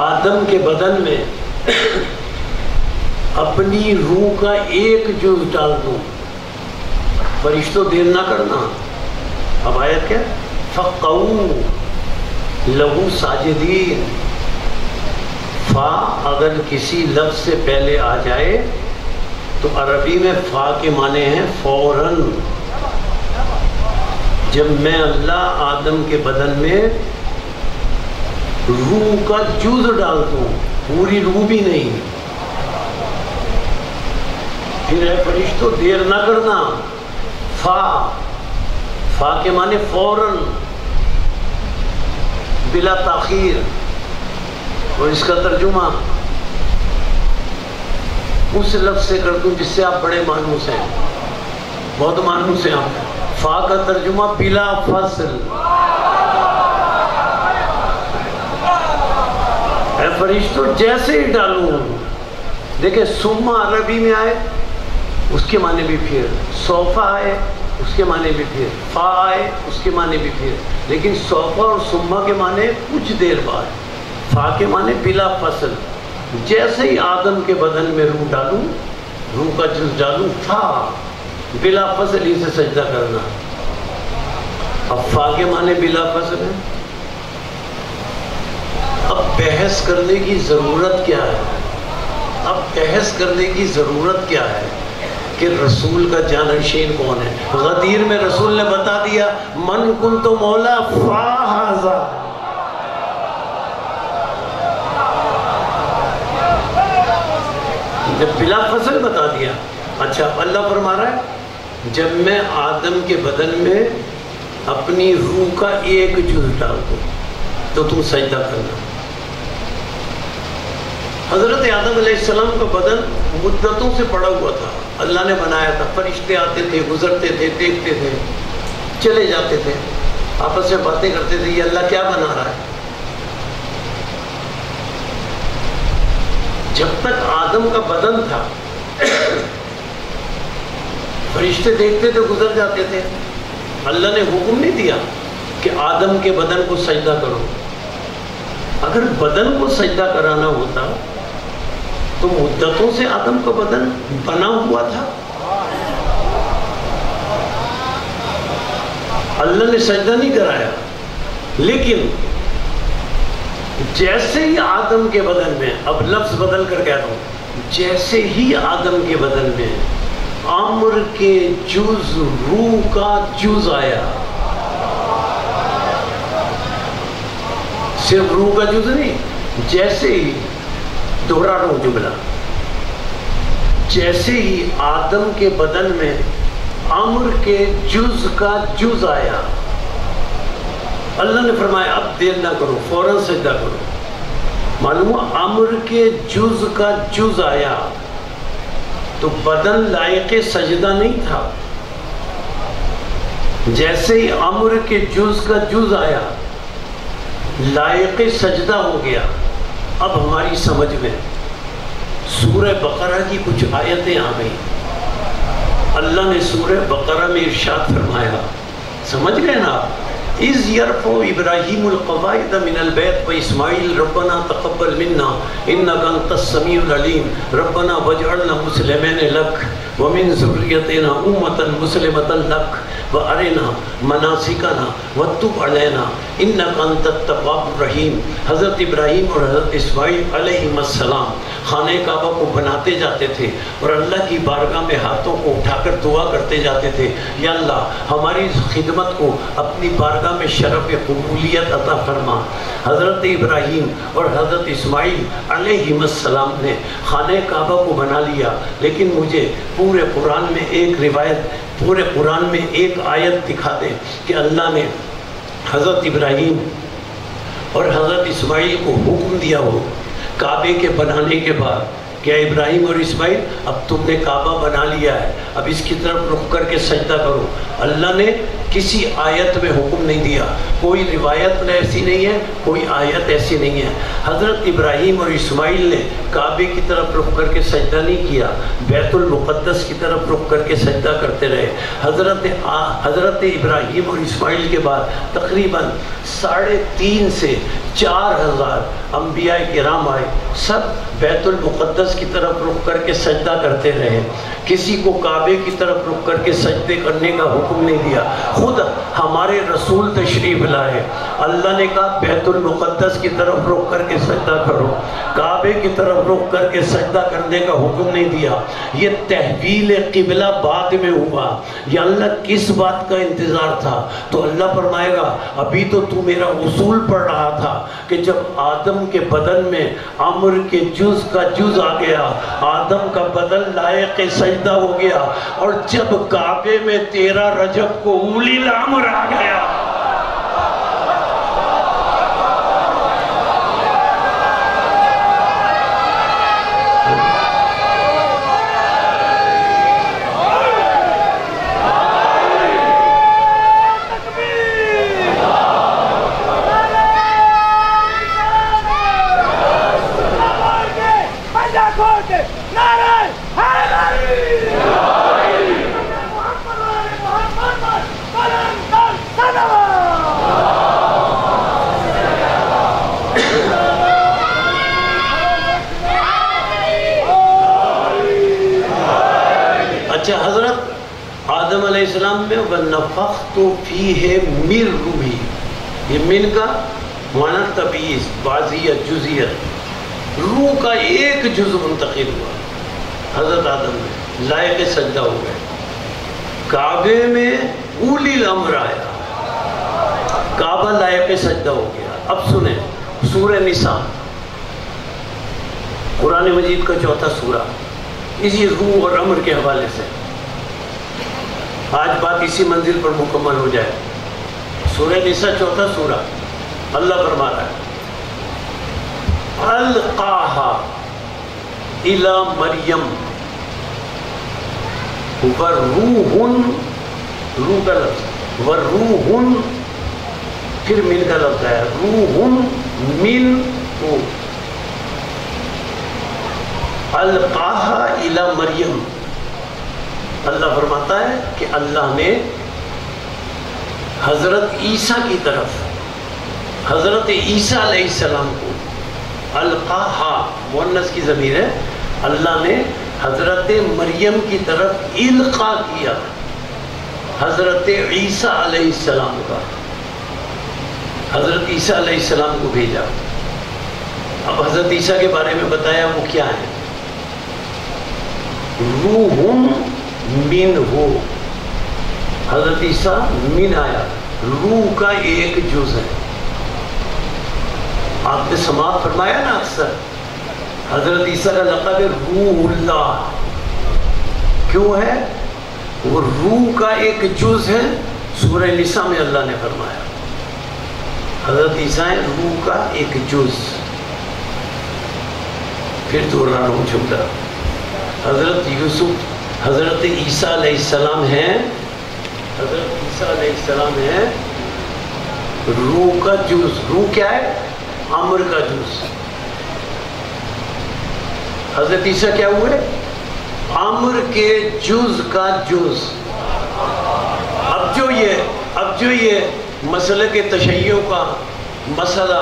G: آدم کے بدن میں اپنی روح کا ایک جز ڈال دوں. فرشتوں دیر نہ کرنا. اب آیت کیا؟ فَقَعُوا لَهُ سَاجِدِينَ. فا اگر کسی لفظ سے پہلے آ جائے تو عربی میں فا کے معنی ہیں فوراً. جب میں اللہ آدم کے بدن میں روح کا جز ڈال دوں، پوری روح بھی نہیں. پھر اے فرشتوں دیر نہ کرنا. فا کے معنی فوراً، بلا تاخیر. اور اس کا ترجمہ اس لفظ سے کر دوں جس سے آپ بڑے مانوس ہیں، بہت مانوس ہیں آپ. فا کا ترجمہ بلا فصل. اے فرشتوں جیسے ہی ڈالوں. دیکھیں سما عربی میں آئے اس کے معنی بھی پھر، صوفہ آئے اس کے معنی بھی پھر، فا آئے اس کے معنی بھی پھر، لیکن صوفہ اور سما کے معنی کچھ دیر بعد. فا کے معنی بلا فصل. جیسے ہی آدم کے بدن میں روح ڈالوں، روح کا جز ڈالوں، فا بلا فصل ہی سے سجدہ کرنا. اب فا کے معنی بلا فصل ہے. اب بحث کرنے کی ضرورت کیا ہے؟ اب بحث کرنے کی ضرورت کیا ہے کہ رسول کا جانشین کون ہے؟ غدیر میں رسول نے بتا دیا من کنت مولا فاہذا. جب بلا فصل بتا دیا. اچھا اللہ فرما رہا ہے جب میں آدم کے بدن میں اپنی روح کا ایک جز ڈال دوں تو تم سجدہ کرنا. حضرت آدم علیہ السلام کا بدن مدتوں سے پڑا ہوا تھا، اللہ نے بنایا تھا. فرشتے آتے تھے، گزرتے تھے، دیکھتے تھے، چلے جاتے تھے، آپس میں باتیں کرتے تھے یہ اللہ کیا بنا رہا ہے. جب تک آدم کا بدن تھا فرشتے دیکھتے تھے، گزر جاتے تھے. اللہ نے حکم نہیں دیا کہ آدم کے بدن کو سجدہ کرو. اگر بدن کو سجدہ کرانا ہوتا تو مدتوں سے آدم کا بدن بنا ہوا تھا. اللہ نے سجدہ نہیں کرایا، لیکن جیسے ہی آدم کے بدن میں، اب لفظ بدل کر کہہ رہا ہوں، جیسے ہی آدم کے بدن میں عمر کے جز، روح کا جز آیا، صرف روح کا جز نہیں، جیسے ہی، دوہرا رہا ہوں جملہ، جیسے ہی آدم کے بدن میں عمر کے جز کا جز آیا، اللہ نے فرمایا اب دیر نہ کرو، فوراً سجدہ کرو. معلوم ہوا عمر کے جز کا جز آیا تو بدن لائق سجدہ نہیں تھا. جیسے ہی عمر کے جز کا جز آیا لائق سجدہ ہو گیا. اب ہماری سمجھ میں سورہ بقرہ کی کچھ آیتیں آ گئی. اللہ نے سورہ بقرہ میں ارشاد فرمایا، سمجھ گئے نا آپ؟ اِذْ يَرْفَعُ إِبْرَاهِيمُ الْقَوَاعِدَ مِنَ الْبَيْتِ وَإِسْمَاعِيلُ رَبَّنَا تَقَبَّلْ مِنَّا إِنَّكَ أَنْتَ السَّمِيعُ الْعَلِيمُ رَبَّنَا وَاجْعَلْنَا مُسْلِمَيْنِ لَكَ وَمِنْ ذُرِّيَّتِنَا أُمَّةً مُسْلِمَةً لَكَ وَأَرِنَا مَنَاسِكَنَا وَتُبْ عَلَيْنَا إِنَّكَ أَنْتَ التَّوَّابُ الرَّحِيمُ. حضرت ابراہیم اور حضرت اسماعیل علیہ السلام خانہ کعبہ کو بناتے جاتے تھے اور اللہ کی بارگاہ میں ہاتھوں کو اٹھا کر دعا کرتے جاتے تھے، یا اللہ ہماری خدمت کو اپنی بارگاہ میں شرف قبولیت عطا فرما. حضرت ابراہیم اور حضرت اسماعیل علیہ السلام نے خانہ کعبہ کو بنا لیا، لیکن مجھے پورے قرآن میں ایک روایت، پورے قرآن میں ایک آیت دکھا دے کہ اللہ نے حضرت ابراہیم اور حضرت اسماعیل کو حکم دیا ہو کعبے کے بنانے کے بعد کہ ابراہیم اور اسماعیل اب تم نے کعبہ بنا لیا ہے، اب اس کی طرف رخ کر کے سجدہ کرو. اللہ نے کسی آیت میں حکم نہیں دیا، کوئی روایت ایسی نہیں ہے، کوئی آیت ایسی نہیں ہے. حضرت ابراہیم اور اسماعیل نے کعبے کی طرف رخ کر کے سجدہ نہیں کیا، بیت المقدس کی طرف رخ کر کے سجدہ کرتے رہے. حضرت ابراہیم اور اسماعیل کے بعد تقریباً 3.5 سے 4,000 انبیاء کرام آئے، سب بیت المقدس کی طرف رخ کر کے سجدہ کرتے رہے. کسی کو کعبے کی طرف رخ کر کے سجدے کرنے کا حکم نہیں دیا. خود ہمارے رسول تشریف لائے، اللہ نے کہا بیت المقدس کی طرف رخ کر کے سجدہ کرو، کعبے کی طرف رخ کر کے سجدہ کرنے کا حکم نہیں دیا. یہ تحویل قبلہ بعد میں ہوا. یا اللہ کس بات کا انتظار تھا؟ تو اللہ فرمائے گا ابھی تو تو میرا اصول پڑھ رہا تھا کہ جب آدم کے بدن میں عمر کے جز کا جز آ گیا، آدم کا بدن لائق سجدہ ہو گیا، اور جب کعبے میں 13 رجب کو اولی الامر آ گیا، اچھا حضرت آدم علیہ السلام میں وَنَفَخْتُ فِيهِ مِن رُوحِي، یہ من کا معنی تبعیض، بعضیت، جزیت، روح کا ایک جز منتقل ہوا حضرت آدم میں، لائق سجدہ ہو گئے. کعبے میں اولی الامر آیا، کعبہ لائق سجدہ ہو گیا. اب سنیں سورہ نساء، قرآن مجید کا 4تھا سورہ، اسی روح اور امر کے حوالے سے آج بات اسی منزل پر مکمل ہو جائے. سورہ نساء 4تھا سورہ، اللہ فرما رہا ہے القاہا الی مریم وروح، روح کا لفظ، وروح پھر من کا لفظ ہے، روح من ہو، القاہا الی مریم. اللہ فرماتا ہے کہ اللہ نے حضرت عیسیٰ کی طرف، حضرت عیسیٰ علیہ السلام کو القاہا مؤنث کی ضمیر ہے، اللہ نے حضرت مریم کی طرف القا کیا، حضرت عیسیٰ علیہ السلام کا، حضرت عیسیٰ علیہ السلام کو بھیجا۔ اب حضرت عیسیٰ کے بارے میں بتایا وہ کیا ہے، روح منہ، حضرت عیسیٰ من آیا، روح کا ایک جز ہے۔ آپ نے سماعت فرمایا نا اکثر حضرت عیسیٰ کا لقب ہے روح اللہ، کیوں ہے؟ وہ روح کا ایک جز ہے، سورہ نساء میں اللہ نے فرمایا حضرت عیسیٰ ہے روح کا ایک جز۔ پھر دوہرا رہا ہوں چھوٹا، حضرت یوسف، حضرت عیسیٰ علیہ السلام ہیں، حضرت عیسیٰ علیہ السلام ہیں روح کا جز۔ روح کیا ہے؟ امر کا جز۔ حضرت عیسیٰ کیا ہوئے؟ امر کے جز کا جز۔ اب جو یہ مسئلے کے تشیع کا مسئلہ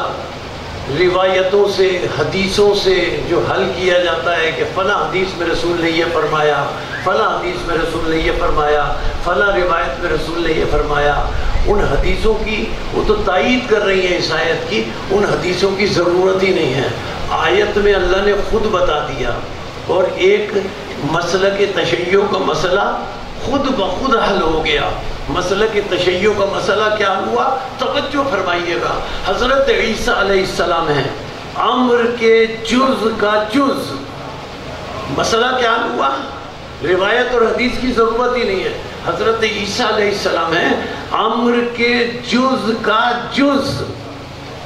G: روایتوں سے، حدیثوں سے جو حل کیا جاتا ہے کہ فلاں حدیث میں رسول نے یہ فرمایا، فلاں حدیث میں رسول نے یہ فرمایا، فلاں روایت میں رسول نے یہ فرمایا، ان حدیثوں کی وہ تو تائید کر رہی ہیں اس آیت کی، ان حدیثوں کی ضرورت ہی نہیں ہے۔ آیت میں اللہ نے خود بتا دیا، اور ایک مسئلہ کے تشیع کا مسئلہ خود بخود حل ہو گیا۔ مسئلہ کے تشیع کا مسئلہ کیا ہوا؟ توجہ فرمائیے گا، حضرت عیسیٰ علیہ السلام ہیں امر کے جز کا جز۔ مسئلہ کیا ہوا؟ روایت اور حدیث کی ضرورت ہی نہیں ہے، حضرت عیسیٰ علیہ السلام ہیں امر کے جز کا جز۔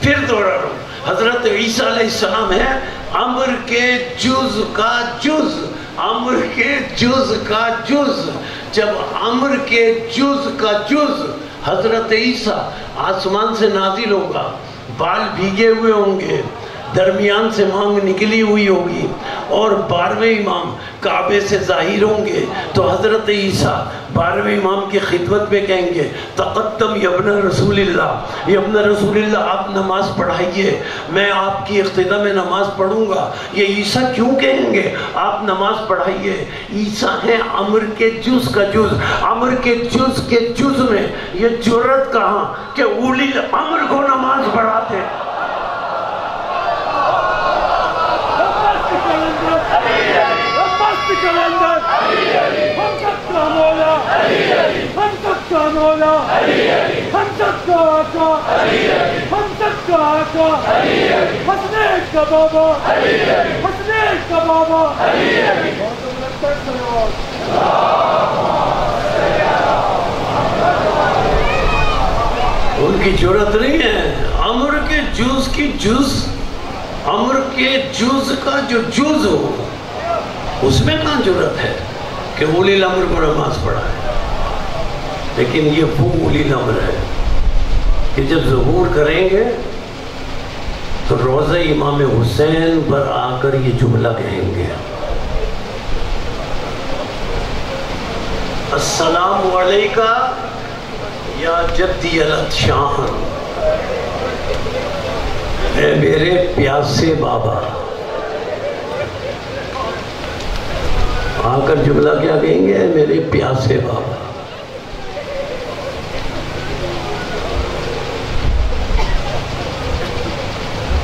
G: پھر دوہرا رہا ہوں، حضرت عیسیٰ علیہ السلام ہیں امر کے جز کا جز، امر کے جز کا جز۔ جب امر کے جز کا جز حضرت عیسیٰ آسمان سے نازل ہوگا، بال بھیگے ہوئے ہوں گے، درمیان سے مانگ نکلی ہوئی ہوگی، اور 12ویں امام کعبے سے ظاہر ہوں گے، تو حضرت عیسیٰ 12ویں امام کی خدمت میں کہیں گے تقدم یا ابن رسول اللہ، یا ابن رسول اللہ آپ نماز پڑھائیے، میں آپ کی اقتداء میں نماز پڑھوں گا۔ یہ عیسیٰ کیوں کہیں گے آپ نماز پڑھائیے؟ عیسیٰ ہیں امر کے جز کا جز۔ امر کے جز میں یہ جرت کہاں کہ اولی الامر کو نماز پڑھاتے۔ ان کی جرت نہیں ہے امر کے جز کی جز، امر کے جز کا جو جز ہو اس میں کہاں جرت ہے کہ اولی الامر کو نماز پڑھائے؟ لیکن یہ وہ اولی الامر ہے کہ جب ظہور کریں گے تو روضہ امام حسین پر آ کر یہ جملہ کہیں گے، السلام علیکہ یا جدی العطشان، اے میرے پیاسے بابا۔ آ کر جملہ کیا کہیں گے؟ میرے پیاسے بابا۔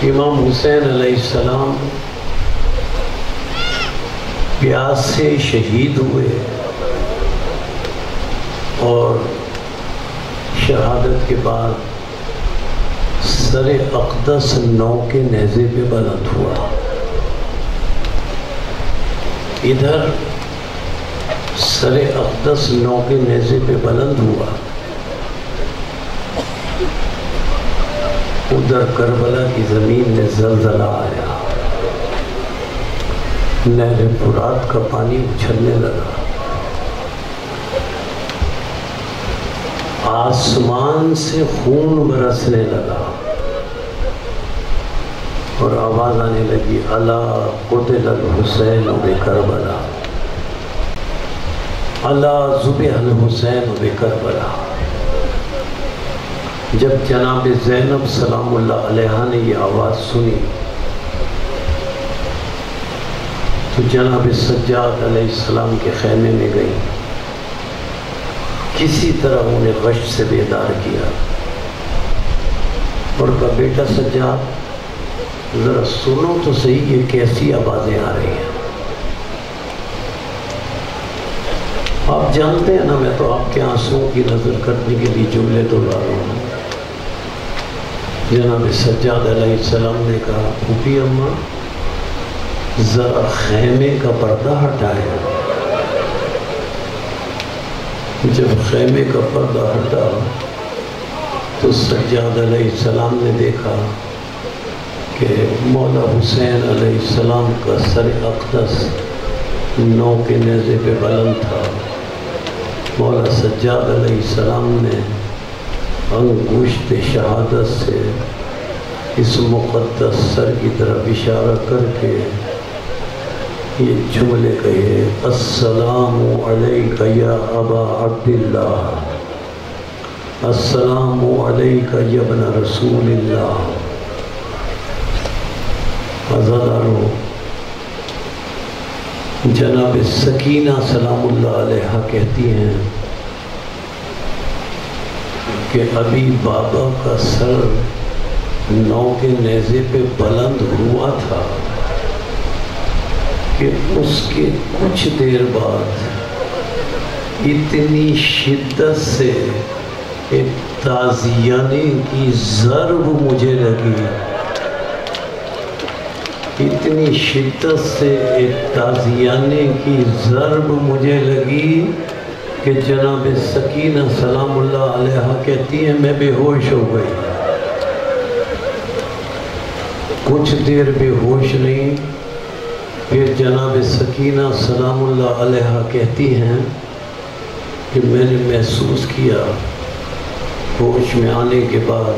G: امام حسین علیہ السلام پیاس سے شہید ہوئے، اور شہادت کے بعد سر اقدس نو کے نیزے پہ بلند ہوا۔ ادھر سر اقدس نو کے نیزے پہ بلند ہوا، ادھر کربلا کی زمین میں زلزلہ آیا، نہر فرات کا پانی اچھلنے لگا، آسمان سے خون برسنے لگا، اور آواز آنے لگی الا قتل الحسین بکربلا، الا ذبح الحسین بکربلا۔ جب جناب زینب سلام اللہ علیہ نے یہ آواز سنی تو جناب سجاد علیہ السلام کے خیمے میں گئی، کسی طرح انہیں غش سے بیدار کیا اور کہا بیٹا سجاد ذرا سنو تو صحیح یہ کیسی آوازیں آ رہی ہیں۔ آپ جانتے ہیں نا میں تو آپ کے آنسوؤں کی نظر کرنے کے لیے جملے تو لا رہا ہوں۔ جناب سجاد علیہ السلام نے کہا پھوپھی اماں ذرا خیمے کا پردہ ہٹائے۔ جب خیمے کا پردہ ہٹا تو سجاد علیہ السلام نے دیکھا کہ مولا حسین علیہ السلام کا سر اقدس نو کے نیزے پہ بلند تھا۔ مولا سجاد علیہ السلام نے انگشت شہادت سے اس مقدس سر کی طرف اشارہ کر کے یہ جملے کہے السلام علیک یا ابا عبداللہ، السلام علیک یا ابن رسول اللہ۔ عزادارو جناب سکینہ سلام اللہ علیہ کہتی ہیں کہ ابھی بابا کا سر نو کے نیزے پہ بلند ہوا تھا کہ اس کے کچھ دیر بعد اتنی شدت سے ایک تازیانے کی ضرب مجھے لگی، اتنی شدت سے ایک تازیانے کی ضرب مجھے لگی کہ جناب سکینہ سلام اللہ علیہ کہتی ہیں میں بے ہوش ہو گئی۔ کچھ دیر بے ہوش نہیں، پھر جناب سکینہ سلام اللہ علیہ کہتی ہیں کہ میں نے محسوس کیا ہوش میں آنے کے بعد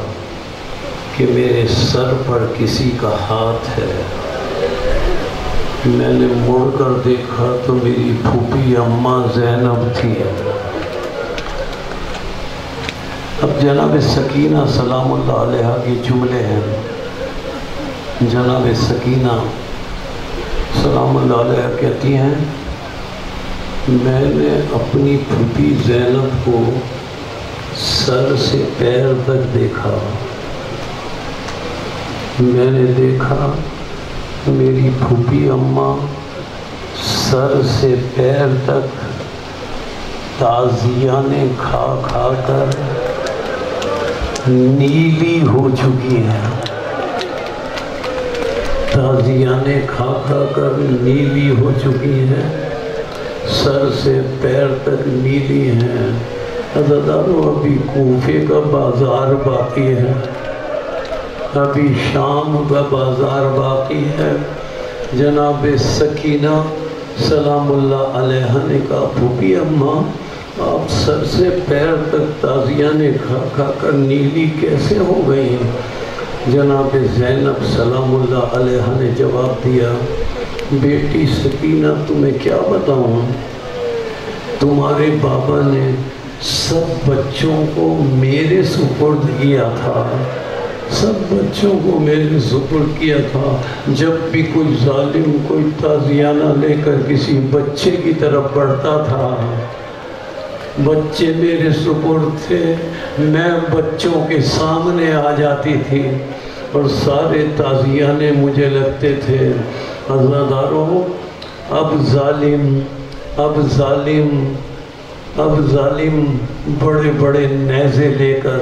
G: کہ میرے سر پر کسی کا ہاتھ ہے۔ میں نے مڑ کر دیکھا تو میری پھوپھی اماں زینب تھی۔ اب جناب سکینہ سلام اللہ علیہ کے جملے ہیں۔ جناب سکینہ سلام اللہ علیہ کہتی ہیں میں نے اپنی پھوپھی زینب کو سر سے پیر تک دیکھا۔ میں نے دیکھا میری پھوپھی اماں سر سے پیر تک تازیانے کھا کھا کر نیلی ہو چکی ہیں، تازیانے کھا کھا کر نیلی ہو چکی ہیں، سر سے پیر تک نیلی ہیں۔ عزادارو ابھی کوفے کا بازار باقی ہے، ابھی شام کا بازار باقی ہے۔ جناب سکینہ سلام اللہ علیہ نے کہا پھوپھی اماں آپ سر سے پیر تک تازیانے کھا کھا کر نیلی کیسے ہو گئی ہیں؟ جناب زینب سلام اللہ علیہ نے جواب دیا بیٹی سکینہ تمہیں کیا بتاؤں، تمہارے بابا نے سب بچوں کو میرے سپرد کیا تھا، سب بچوں کو میرے سپرد کیا تھا۔ جب بھی کوئی ظالم کوئی تازیانہ لے کر کسی بچے کی طرف بڑھتا تھا بچے میرے سپرد تھے، میں بچوں کے سامنے آ جاتی تھی اور سارے تازیانے مجھے لگتے تھے۔ عزاداروں اب ظالم بڑے بڑے نیزے لے کر،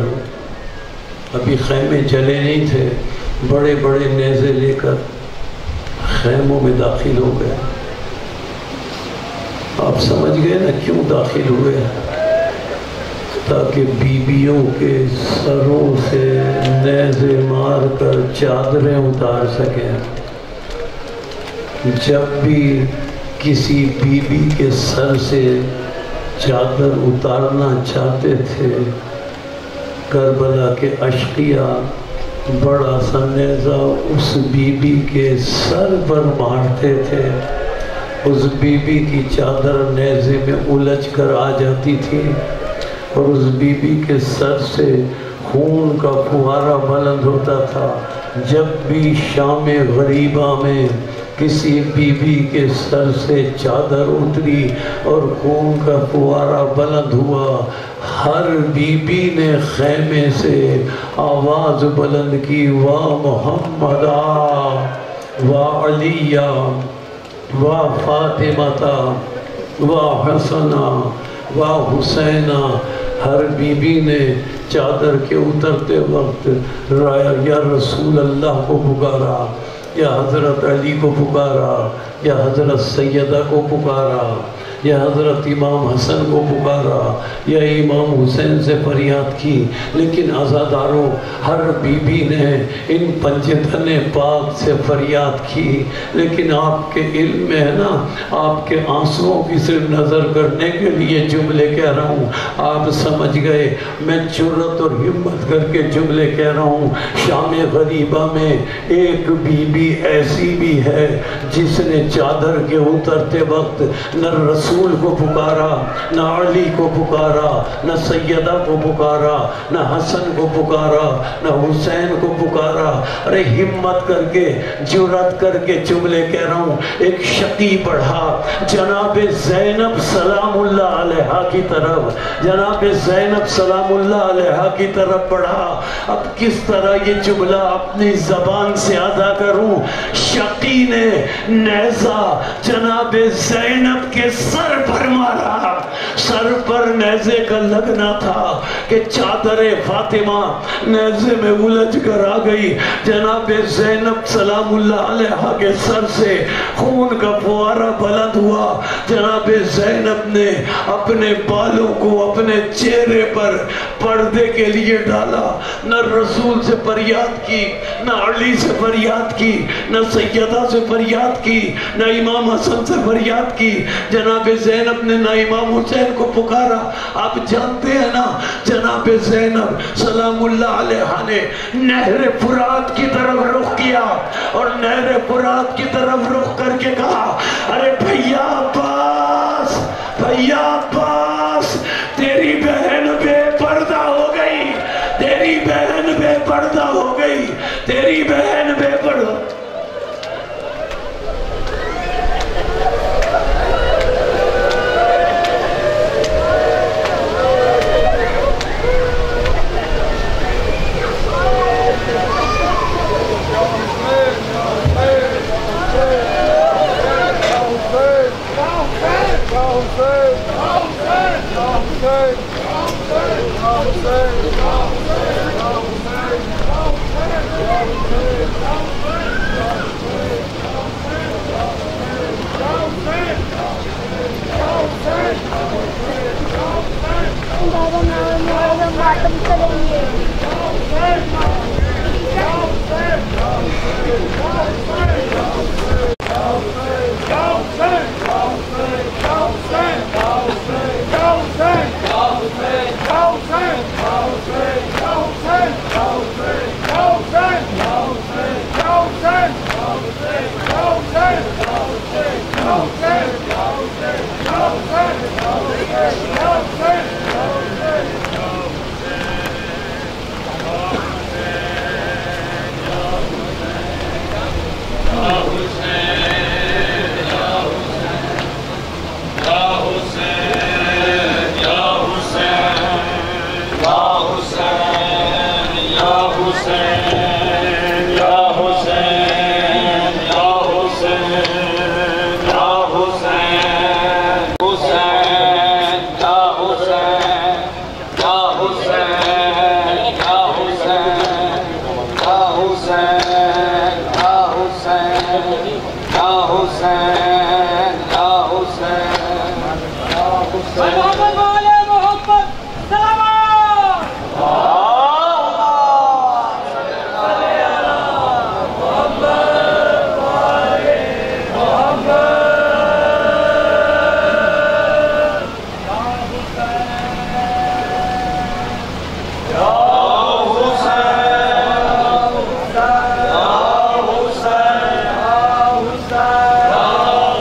G: ابھی خیمے جلے نہیں تھے، بڑے بڑے نیزے لے کر خیموں میں داخل ہو گئے۔ آپ سمجھ گئے نا کیوں داخل ہوئے؟ تاکہ بیویوں کے سروں سے نیزے مار کر چادریں اتار سکیں۔ جب بھی کسی بیوی کے سر سے چادر اتارنا چاہتے تھے کربلا کے اشقیاء بڑا سا نیزہ اس بیوی کے سر پر مارتے تھے، اس بیوی کی چادر نیزے میں الجھ کر آ جاتی تھی اور اس بیوی کے سر سے خون کا فوارہ بلند ہوتا تھا جب بھی شام غریبہ میں کسی بی بی کے سر سے چادر اتری اور خون کا فوارہ بلند ہوا، ہر بی بی نے خیمے سے آواز بلند کی، وا محمدا وا علیہ وا فاطمہ وا حسنہ وا حسینہ۔ ہر بی بی نے چادر کے اترتے وقت یا رسول اللہ کو پکارا، یا حضرت علی کو پکارا، یا حضرت سیدہ کو پکارا، یا حضرت امام حسن کو پکارا، یا امام حسین سے فریاد کی۔ لیکن عزاداروں، ہر بی بی نے ان پنجتن پاک سے فریاد کی، لیکن آپ کے علم میں ہے نا، آپ کے آنسوؤں کی صرف نظر کرنے کے لیے جملے کہہ رہا ہوں، آپ سمجھ گئے۔ میں جرت اور ہمت کر کے جملے کہہ رہا ہوں۔ شام غریبہ میں ایک بی بی ایسی بھی ہے جس نے چادر کے اترتے وقت نہ رسول کو پکارا، نہ علی کو پکارا، نہ سیدہ کو پکارا، نہ حسن کو پکارا، نہ حسین کو پکارا۔ ارے ہمت کر کے، جرات کر کے جملے کہہ رہا ہوں۔ ایک شقی پڑھا جناب زینب سلام اللہ علیہا کی طرف، جناب زینب سلام اللہ علیہا کی طرف پڑھا۔ اب کس طرح یہ جملہ اپنی زبان سے ادا کروں؟ شقی نے نیزہ جناب زینب کے سر پر مارا، سر پر نیزے کا لگنا تھا کہ چادر فاطمہ نیزے میں الجھ کر آ گئی۔ جناب زینب سلام اللہ علیہ کے سر سے خون کا فوارہ بلند ہوا۔ جناب زینب نے اپنے بالوں کو اپنے چہرے پر پردے کے لیے ڈالا، نہ رسول سے فریاد کی، نہ علی سے فریاد کی، نہ سیدہ سے فریاد کی، نہ امام حسن سے فریاد کی۔ جناب زینب نے نہ امام حسین کو پکارا۔ آپ جانتے ہیں نا، جناب زینب سلام اللہ علیہ نے نہر فرات کی طرف رخ کیا اور نہر فرات کی طرف رخ کر کے کہا، ارے بھیا عباس، بھیا عباس، تیری بہن بے پردہ ہو گئی، تیری بہن بے پردہ ہو گئی، تیری بہن بے پردہ۔
B: یا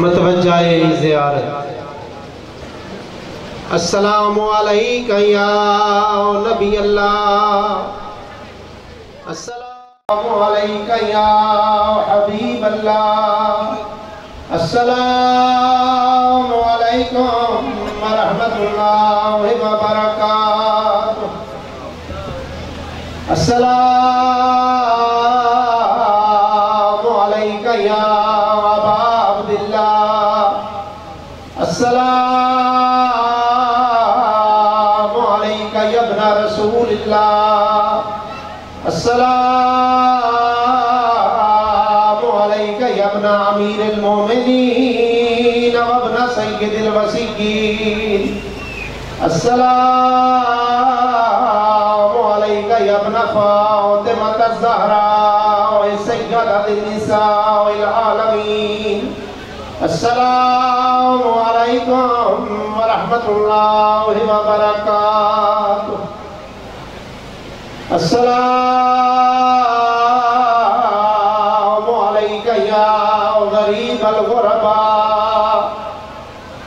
A: متوجہ زیارت السلام علیکہ یا نبی اللہ، السلام علیکہ یا حبیب اللہ، السلام علیکم ورحمۃ اللہ وبرکاتہ، السلام علیکہ یا السلام علیکہ یا ابن رسول اللہ، السلام علیکہ یا ابن امیر المومنین وابن سید الوصیین، السلام علیکہ یا ابن فاطمہ الزہراء سیدۃ النساء العالمین، السلام علیکم ورحمۃ اللہ وبرکاتہ، السلام علیکہ یا غریب الغرباء،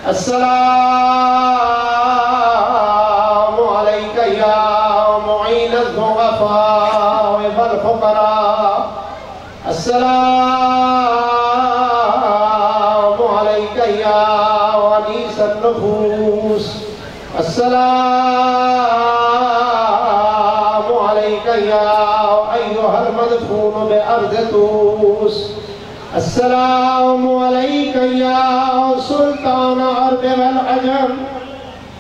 A: السلام علیکہ یا معین الضعفاء والفقراء، السلام علیکہ یا ونیس النفوس، السلام علیکہ یا ایہا المدفون بأرض طوس، السلام علیکہ یا سلطان عرب والعجم،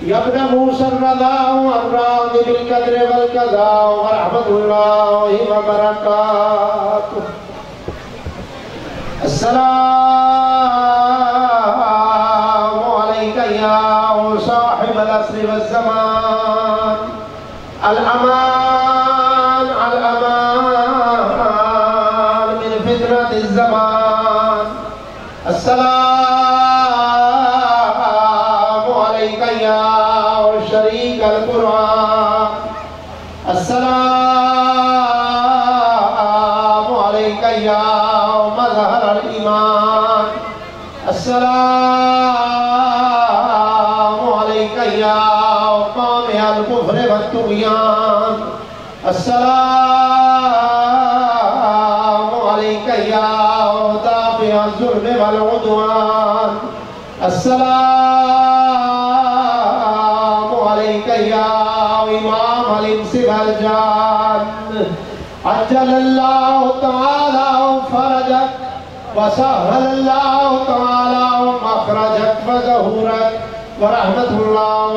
A: یا ابن موسی الرضا والراض بالقدر والقضاء ورحمۃ اللہ وبرکاتہ. السلام علیک یا صاحب العصر والزمان. الامان الامان من فتنة الزمان. السلام علیک یا شریک القرآن. السلام علیک یا مظہر الایمان. السلام علیک یا قامع الكفر والطغیان. السلام علیک یا دافع الظلم والعدوان. السلام علیک یا امام الانس والجان. عجل اللہ تعالی فرجک وسهل اللہ تعالی مخرجک وظہورک ورحمۃ اللہ